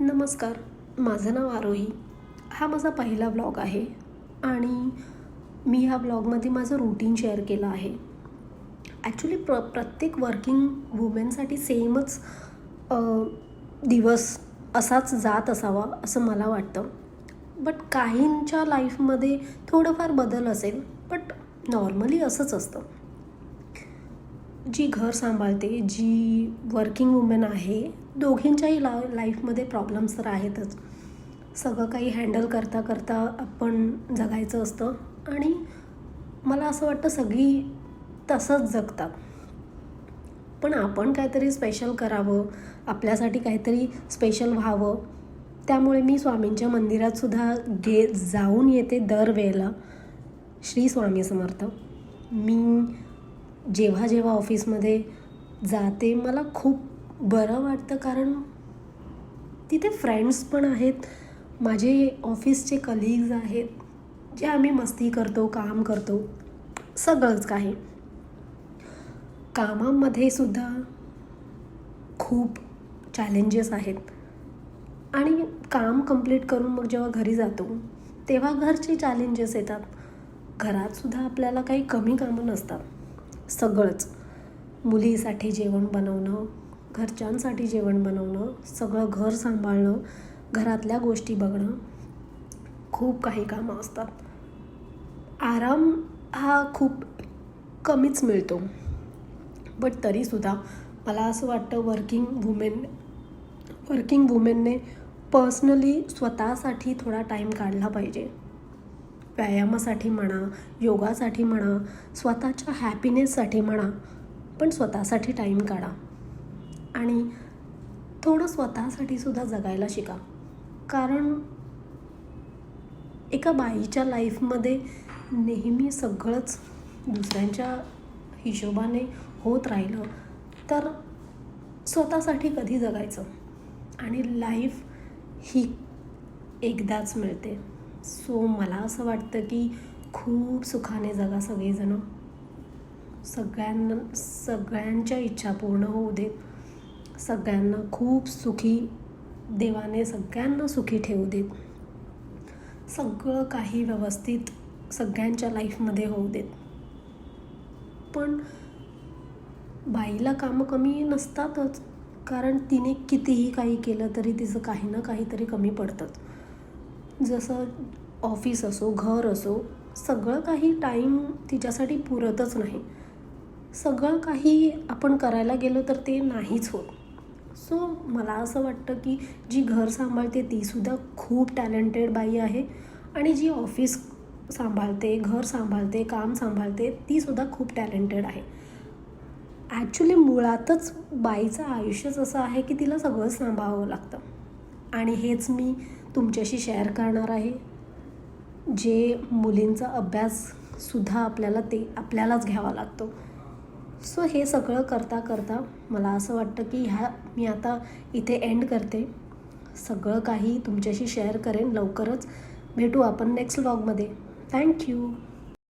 नमस्कार. माझं नाव आरोही. हा माझा पहिला व्लॉग आहे आणि मी ह्या व्लॉगमध्ये माझं रूटीन शेअर केलं आहे. ॲक्च्युली प्रत्येक वर्किंग वुमेनसाठी सेमच दिवस असाच जात असावा असं मला वाटतं. बट काहींच्या लाईफमध्ये थोडंफार बदल असेल, बट नॉर्मली असंच असतं. जी घर सांभाळते, जी वर्किंग वुमेन आहे, दोघींच्याही लाईफमध्ये प्रॉब्लेम्स तर आहेतच. सगळं काही हँडल करता करता आपण जगायचं असतं आणि मला असं वाटतं सगळी तसंच जगतात. पण आपण काहीतरी स्पेशल करावं, आपल्यासाठी काहीतरी स्पेशल व्हावं. त्यामुळे मी स्वामींच्या मंदिरातसुद्धा जाऊन येते दरवेळेला. श्री स्वामी समर्थ. मी जेव्हा जेव्हा ऑफिसमध्ये जाते मला खूप बरं वाटतं, कारण तिथे फ्रेंड्स पण आहेत, माझे ऑफिसचे कलिग्ज आहेत, जे आम्ही मस्ती करतो, काम करतो, सगळंच काही. कामामध्ये सुद्धा खूप चॅलेंजेस आहेत आणि काम कंप्लीट करून मग जेव्हा घरी जातो तेव्हा घरचे चॅलेंजेस येतात. घरातसुद्धा आपल्याला काही कमी कामं नसतात. सगळंच, मुलीसाठी जेवण बनवणं, घरच्यांसाठी जेवण बनवणं, सगळं घर सांभाळणं, घरातल्या गोष्टी बघणं, खूप काही कामं असतात. आराम हा खूप कमीच मिळतो. बट तरीसुद्धा मला असं वाटतं वर्किंग वुमेनने पर्सनली स्वतःसाठी थोडा टाईम काढला पाहिजे. व्यायामासाठी म्हणा, योगासाठी म्हणा, स्वतःच्या हॅपीनेससाठी म्हणा, पण स्वतःसाठी टाईम काढा आणि थोडं स्वतःसाठी सुद्धा जगायला शिका. कारण एका बाईच्या लाईफमध्ये नेहमी सगळंच दुसऱ्यांच्या हिशोबाने होत राहिलं तर स्वतःसाठी कधी जगायचं. आणि लाईफ ही एकदाच मिळते. सो मला असं वाटतं की खूप सुखाने जगा सगळेजणं. सगळ्यांच्या इच्छा पूर्ण होऊ देत. सगळ्यांना खूप सुखी, देवाने सगळ्यांना सुखी ठेवू देत. सगळं काही व्यवस्थित सगळ्यांच्या लाईफमध्ये होऊ देत. पण बाईला कामं कमी नसतातच, कारण तिने कितीही काही केलं तरी तिचं काही ना काहीतरी कमी पडतंच. जसं ऑफिस असो, घर असो, सगळं काही टाईम तिच्यासाठी पुरतच नाही. सगळं काही आपण करायला गेलो तर ते नाहीच होत. सो मला असं वाटतं की जी घर सांभाळते तीसुद्धा खूप टॅलेंटेड बाई आहे आणि जी ऑफिस सांभाळते, घर सांभाळते, काम सांभाळते, तीसुद्धा खूप टॅलेंटेड आहे. ॲक्च्युली मुळातच बाईचं आयुष्यच असं आहे की तिला सगळं सांभाळावं लागतं आणि हेच मी तुमच्याशी शेअर करणार आहे. जे मुलींचा अभ्याससुद्धा आपल्यालाच घ्यावा लागतो. सो हे सगळं करता करता मला असं वाटतं की मी आता इथे एंड करते. सगळं काही तुमच्याशी शेअर करेन लवकरच. भेटू आपण नेक्स्ट व्लॉगमध्ये. थँक्यू.